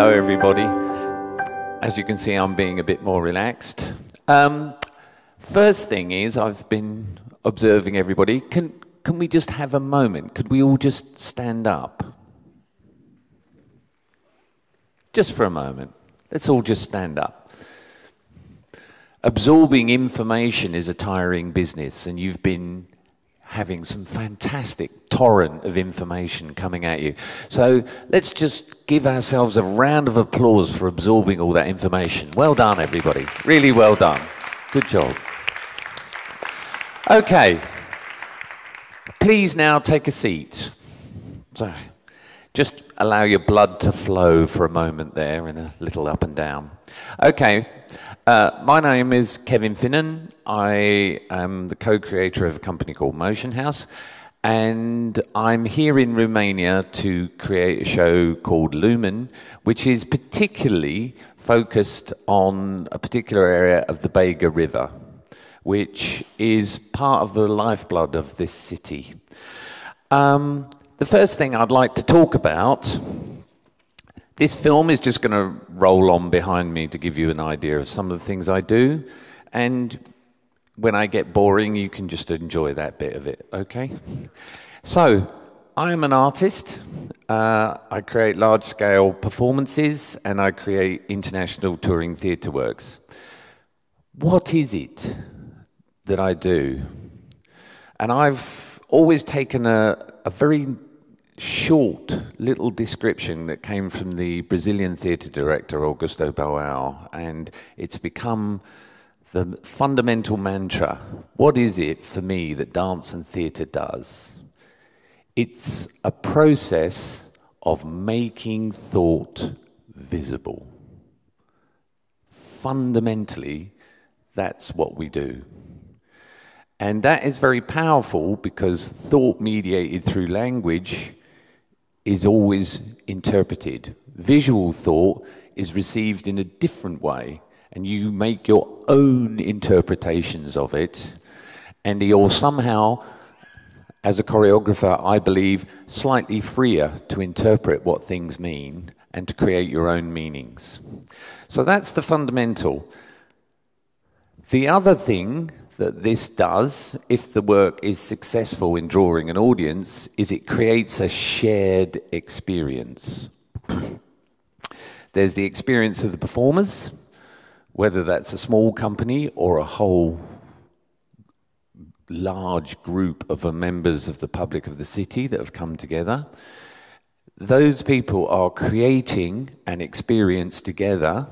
Hello, everybody. As you can see, I'm being a bit more relaxed. First thing is, I've been observing everybody. Can we just have a moment? Could we all just stand up? Just for a moment. Let's all just stand up. Absorbing information is a tiring business, and you've been having some fantastic torrent of information coming at you. So let's just give ourselves a round of applause for absorbing all that information. Well done, everybody. Really well done. Good job. Okay. Please now take a seat. So just allow your blood to flow for a moment there in a little up and down. Okay. My name is Kevin Finnan. I am the co-creator of a company called Motionhouse, and I'm here in Romania to create a show called Lumen, which is particularly focused on a particular area of the Bega River, which is part of the lifeblood of this city. The first thing I'd like to talk about, this film is just going to roll on behind me to give you an idea of some of the things I do, and when I get boring, you can just enjoy that bit of it, okay? So, I'm an artist. I create large-scale performances, and I create international touring theatre works. What is it that I do? And I've always taken a very short little description that came from the Brazilian theatre director Augusto Boal, and it's become the fundamental mantra. What is it for me that dance and theatre does? It's a process of making thought visible. Fundamentally, that's what we do. And that is very powerful because thought mediated through language is always interpreted. Visual thought is received in a different way, and you make your own interpretations of it, and you're somehow, as a choreographer, I believe, slightly freer to interpret what things mean and to create your own meanings. So that's the fundamental. The other thing that this does, if the work is successful in drawing an audience, is it creates a shared experience. There's the experience of the performers, whether that's a small company or a whole large group of members of the public of the city that have come together. Those people are creating an experience together,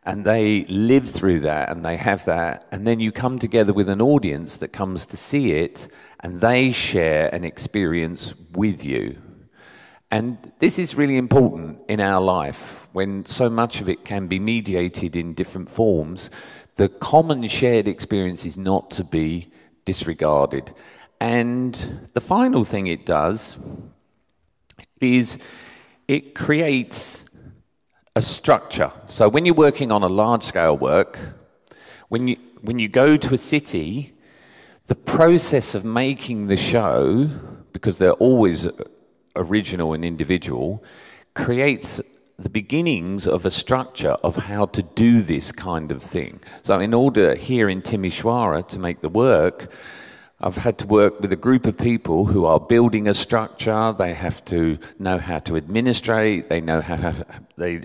and they live through that, and they have that, and then you come together with an audience that comes to see it, and they share an experience with you. And this is really important in our life, when so much of it can be mediated in different forms. The common shared experience is not to be disregarded. And the final thing it does is it creates a structure. So when you're working on a large-scale work, when you go to a city, the process of making the show, because they're always original and individual, creates the beginnings of a structure of how to do this kind of thing. So in order here in Timișoara to make the work, I've had to work with a group of people who are building a structure. They have to know how to administrate. They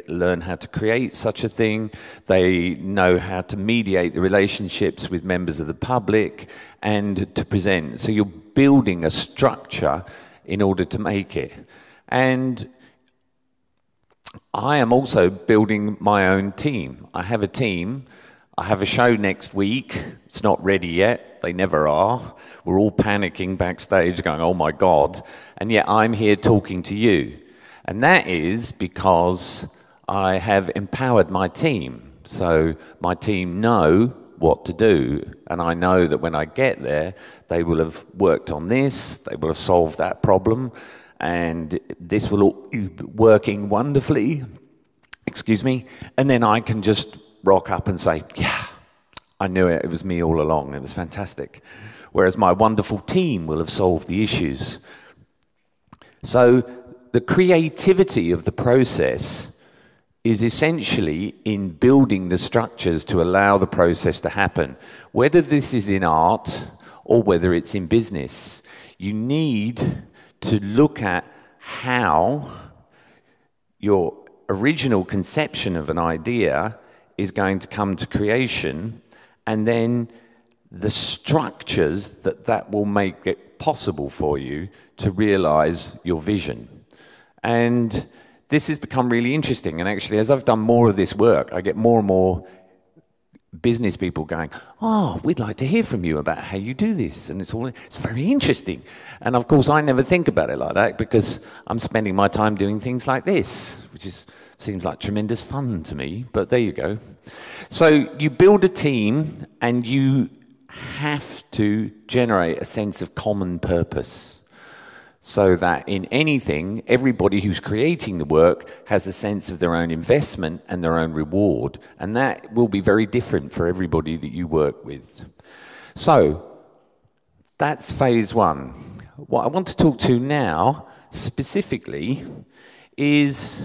learn how to create such a thing. They know how to mediate the relationships with members of the public and to present. So you're building a structure in order to make it. And I am also building my own team. I have a team. I have a show next week. It's not ready yet. They never are. We're all panicking backstage going, oh my God. And yet I'm here talking to you. And that is because I have empowered my team. So my team know what to do. And I know that when I get there, they will have worked on this, they will have solved that problem, and this will all be working wonderfully. Excuse me. And then I can just rock up and say, yeah, I knew it. It was me all along. It was fantastic. Whereas my wonderful team will have solved the issues. So the creativity of the process is essentially in building the structures to allow the process to happen. Whether this is in art or whether it's in business, you need to look at how your original conception of an idea is going to come to creation, and then the structures that will make it possible for you to realize your vision. And this has become really interesting, and actually as I've done more of this work, I get more and more business people going, oh, we'd like to hear from you about how you do this, and it's very interesting. And of course I never think about it like that because I'm spending my time doing things like this, which seems like tremendous fun to me, but there you go. So you build a team and you have to generate a sense of common purpose, so that in anything, everybody who's creating the work has a sense of their own investment and their own reward. And that will be very different for everybody that you work with. So that's phase one. What I want to talk to now, specifically, is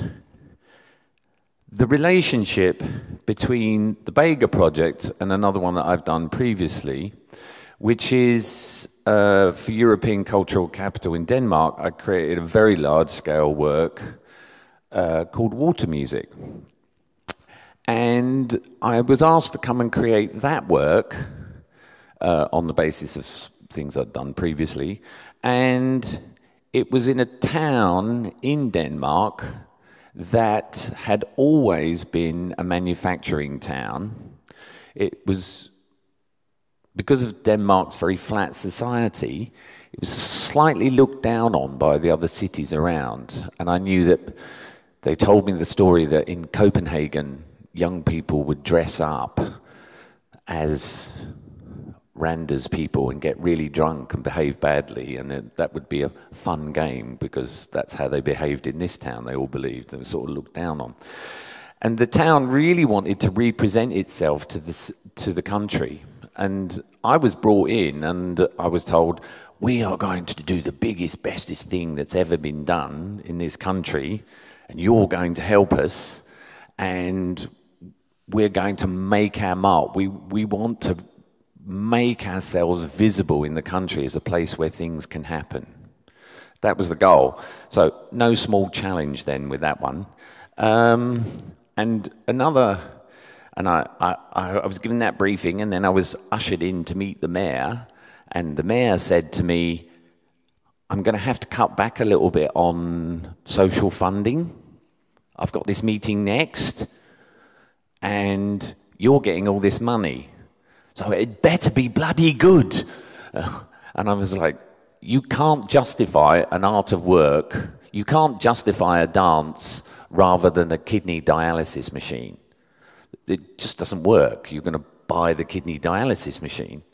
the relationship between the Bega project and another one that I've done previously, which is for European Cultural Capital in Denmark. I created a very large-scale work called Water Music. And I was asked to come and create that work on the basis of things I'd done previously. And it was in a town in Denmark that had always been a manufacturing town. It was, because of Denmark's very flat society, it was slightly looked down on by the other cities around. And I knew that they told me the story that in Copenhagen, young people would dress up as Randers people and get really drunk and behave badly, and that would be a fun game because that's how they behaved in this town. They all believed they were sort of looked down on. And the town really wanted to represent itself to the country. And I was brought in and I was told, we are going to do the biggest, bestest thing that's ever been done in this country, and you're going to help us, and we're going to make our mark. We want to make ourselves visible in the country as a place where things can happen. That was the goal. So no small challenge then with that one. And I was given that briefing, and then I was ushered in to meet the mayor, and the mayor said to me, I'm going to have to cut back a little bit on social funding. I've got this meeting next, and you're getting all this money, so it better be bloody good. And I was like, you can't justify an art of work, you can't justify a dance rather than a kidney dialysis machine. It just doesn't work. You're going to buy the kidney dialysis machine.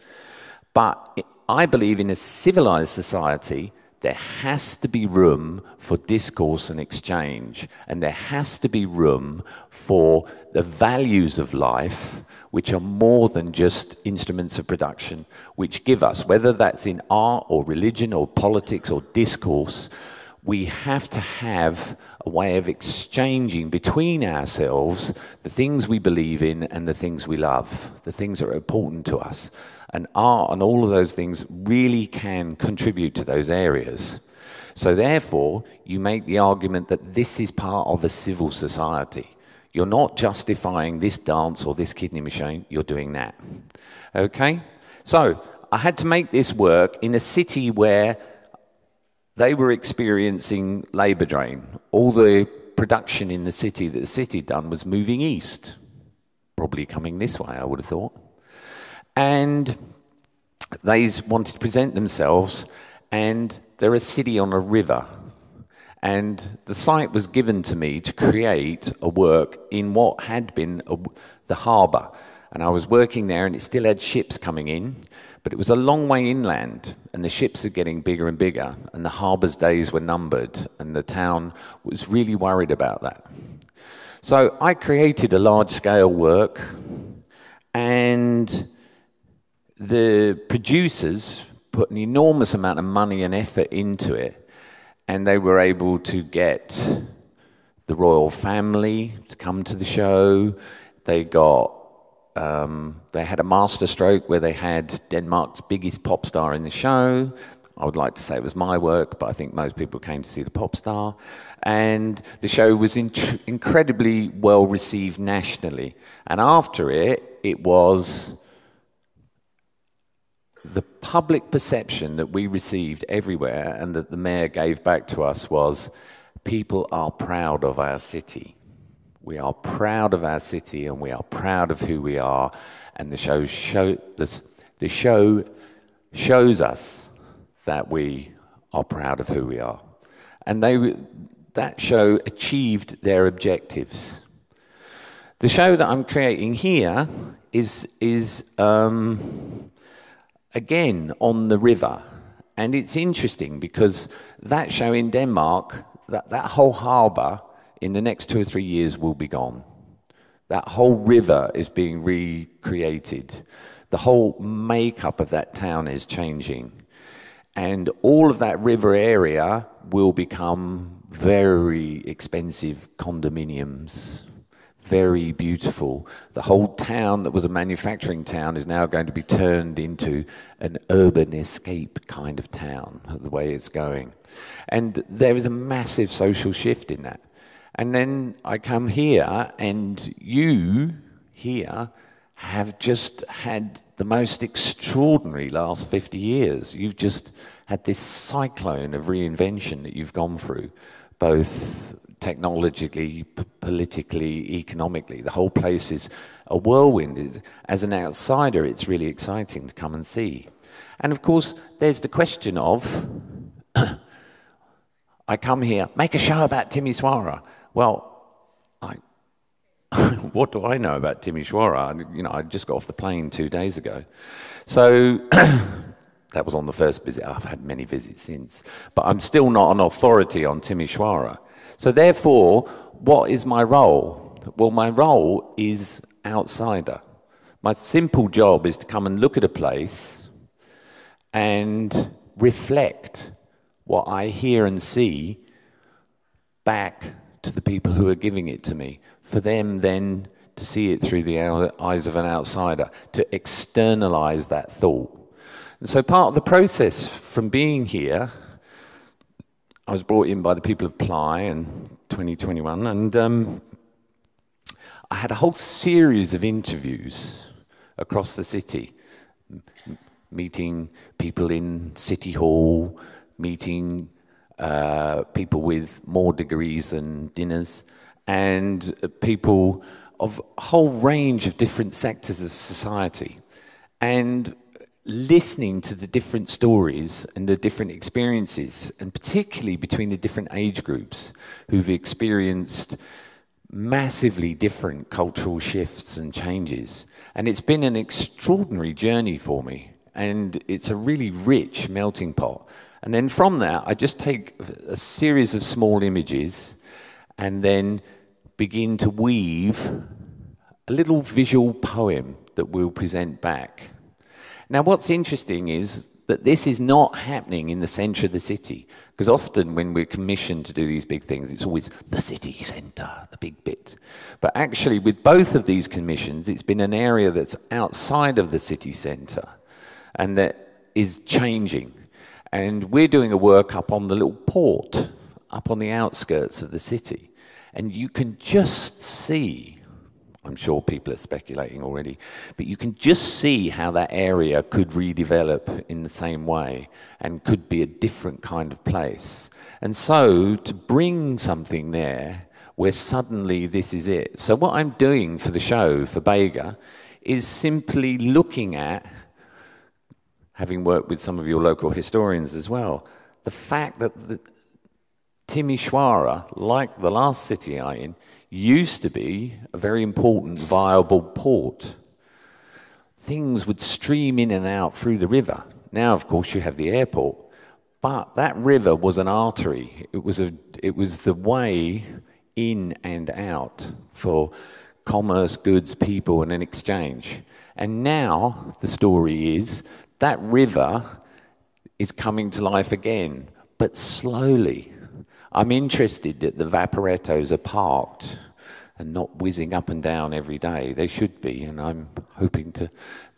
But I believe in a civilized society, there has to be room for discourse and exchange, and there has to be room for the values of life, which are more than just instruments of production, which give us, whether that's in art or religion or politics or discourse, we have to have a way of exchanging between ourselves the things we believe in and the things we love, the things that are important to us. And art and all of those things really can contribute to those areas. So therefore, you make the argument that this is part of a civil society. You're not justifying this dance or this kidney machine, you're doing that. Okay? So, I had to make this work in a city where they were experiencing labour drain. All the production in the city that the city had done was moving east. Probably coming this way, I would have thought. And they wanted to present themselves, and they're a city on a river. And the site was given to me to create a work in what had been the harbour. And I was working there, and it still had ships coming in, but it was a long way inland, and the ships are getting bigger and bigger, and the harbour's days were numbered, and the town was really worried about that. So I created a large-scale work, and the producers put an enormous amount of money and effort into it, and they were able to get the royal family to come to the show. They had a masterstroke where they had Denmark's biggest pop star in the show. I would like to say it was my work, but I think most people came to see the pop star. And the show was incredibly well received nationally. And after it was the public perception that we received everywhere and that the mayor gave back to us was, people are proud of our city. We are proud of our city and we are proud of who we are. And the show shows us that we are proud of who we are. And that show achieved their objectives. The show that I'm creating here is again on the river. And it's interesting because that show in Denmark, that whole harbour in the next 2 or 3 years will be gone. That whole river is being recreated. The whole makeup of that town is changing. And all of that river area will become very expensive condominiums, very beautiful. The whole town that was a manufacturing town is now going to be turned into an urban escape kind of town, the way it's going. And there is a massive social shift in that. And then I come here, and you here have just had the most extraordinary last 50 years. You've just had this cyclone of reinvention that you've gone through, both technologically, politically, economically. The whole place is a whirlwind. As an outsider, it's really exciting to come and see. And of course, there's the question of, I come here, make a show about Timisoara. Well, what do I know about Timisoara? You know, I just got off the plane 2 days ago. So that was on the first visit. I've had many visits since. But I'm still not an authority on Timisoara. So therefore, what is my role? Well, my role is outsider. My simple job is to come and look at a place and reflect what I hear and see back to the people who are giving it to me, for them then to see it through the eyes of an outsider, to externalize that thought. And so part of the process from being here, I was brought in by the people of Ply in 2021, and I had a whole series of interviews across the city, meeting people in City Hall, meeting people with more degrees than dinners, and people of a whole range of different sectors of society, and listening to the different stories and the different experiences, and particularly between the different age groups who've experienced massively different cultural shifts and changes. And it's been an extraordinary journey for me, and it's a really rich melting pot. And then from that, I just take a series of small images and then begin to weave a little visual poem that we'll present back. Now, what's interesting is that this is not happening in the centre of the city, because often when we're commissioned to do these big things, it's always the city centre, the big bit. But actually, with both of these commissions, it's been an area that's outside of the city centre and that is changing. And we're doing a work up on the little port, up on the outskirts of the city. And you can just see, I'm sure people are speculating already, but you can just see how that area could redevelop in the same way and could be a different kind of place. And so to bring something there where suddenly this is it. So what I'm doing for the show, for Bega, is simply looking at, having worked with some of your local historians as well, the fact that Timisoara, like the last city I'm in, used to be a very important, viable port. Things would stream in and out through the river. Now, of course, you have the airport, but that river was an artery. It was the way in and out for commerce, goods, people, and an exchange. And now the story is that river is coming to life again, but slowly. I'm interested that the Vaporettos are parked and not whizzing up and down every day. They should be, and I'm hoping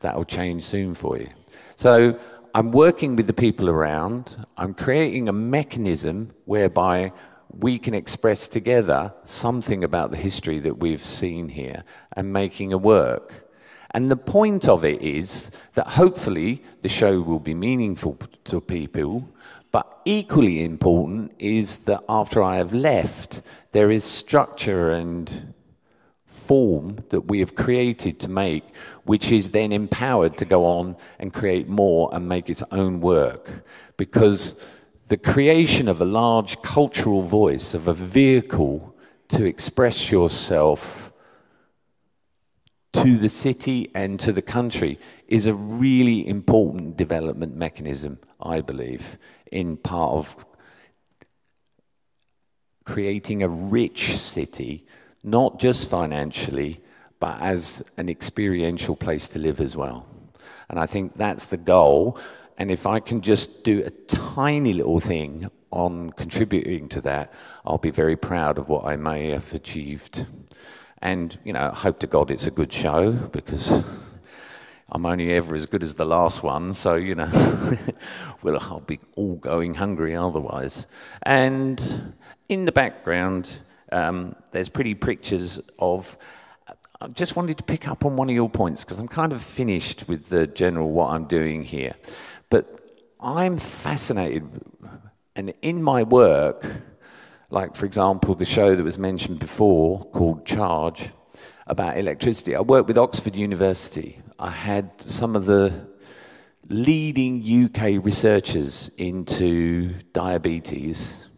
that will change soon for you. So I'm working with the people around. I'm creating a mechanism whereby we can express together something about the history that we've seen here and making it work. And the point of it is that hopefully the show will be meaningful to people, but equally important is that after I have left, there is structure and form that we have created to make, which is then empowered to go on and create more and make its own work. Because the creation of a large cultural voice, of a vehicle to express yourself to the city and to the country, is a really important development mechanism, I believe, in part of creating a rich city, not just financially, but as an experiential place to live as well. And I think that's the goal. And if I can just do a tiny little thing on contributing to that, I'll be very proud of what I may have achieved. And, you know, I hope to God it's a good show, because I'm only ever as good as the last one, so, you know, well, I'll be all going hungry otherwise. And in the background, there's pretty pictures of... I just wanted to pick up on one of your points, because I'm kind of finished with the general what I'm doing here. But I'm fascinated, and in my work, like, for example, the show that was mentioned before called Charge, about electricity. I worked with Oxford University. I had some of the leading UK researchers into diabetes,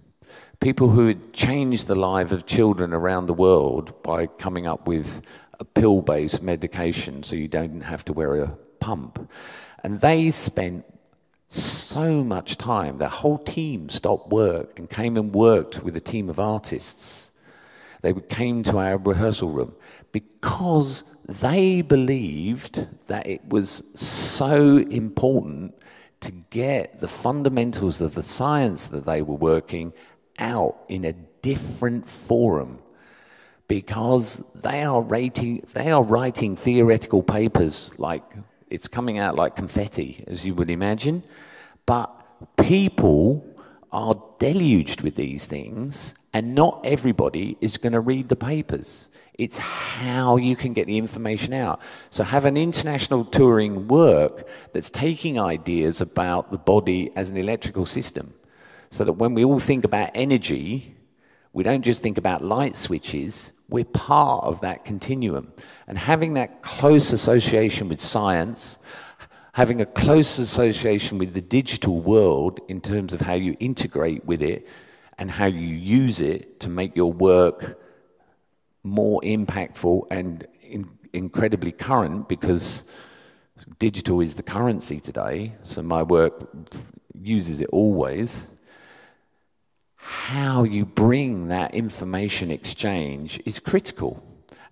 people who had changed the lives of children around the world by coming up with a pill-based medication so you don't have to wear a pump. And they spent so much time, their whole team stopped work and came and worked with a team of artists. They came to our rehearsal room because they believed that it was so important to get the fundamentals of the science that they were working out in a different forum, because they are writing theoretical papers like it's coming out like confetti, as you would imagine, but people are deluged with these things, and not everybody is going to read the papers. It's how you can get the information out. So have an international touring work that's taking ideas about the body as an electrical system, so that when we all think about energy, we don't just think about light switches, we're part of that continuum. And having that close association with science, having a close association with the digital world in terms of how you integrate with it and how you use it to make your work more impactful and incredibly current, because digital is the currency today, so my work uses it always. How you bring that information exchange is critical.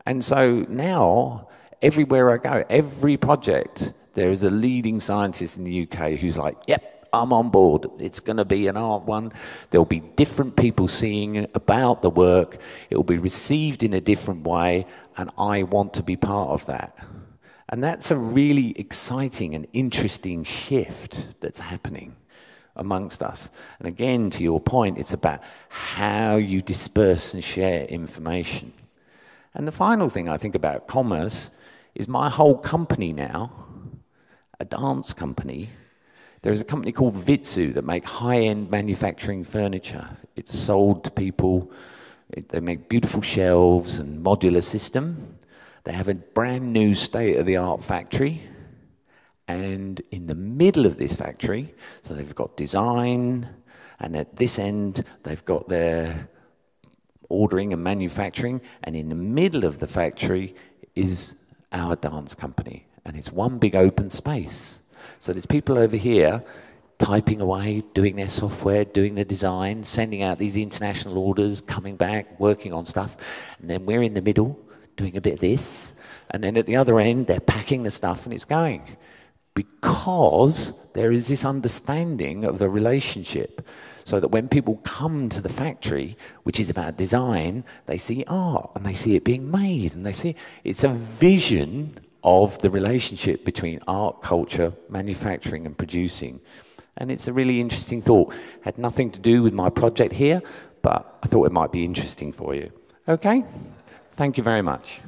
And so now, everywhere I go, every project, there is a leading scientist in the UK who's like, yep, I'm on board. It's going to be an art one. There'll be different people seeing about the work. It will be received in a different way, and I want to be part of that. And that's a really exciting and interesting shift that's happening amongst us. And again, to your point, it's about how you disperse and share information. And the final thing I think about commerce is my whole company now, a dance company. There's a company called Vitsu that make high-end manufacturing furniture. It's sold to people. They make beautiful shelves and modular system. They have a brand new state-of-the-art factory. And in the middle of this factory, so they've got design, and at this end, they've got their ordering and manufacturing, and in the middle of the factory is our dance company. And it's one big open space. So there's people over here typing away, doing their software, doing the design, sending out these international orders, coming back, working on stuff. And then we're in the middle doing a bit of this. And then at the other end, they're packing the stuff and it's going. Because there is this understanding of the relationship. so that when people come to the factory, which is about design, they see art and they see it being made and they see it's a vision of the relationship between art, culture, manufacturing and producing. And it's a really interesting thought. Had nothing to do with my project here, but I thought it might be interesting for you. Okay? Thank you very much.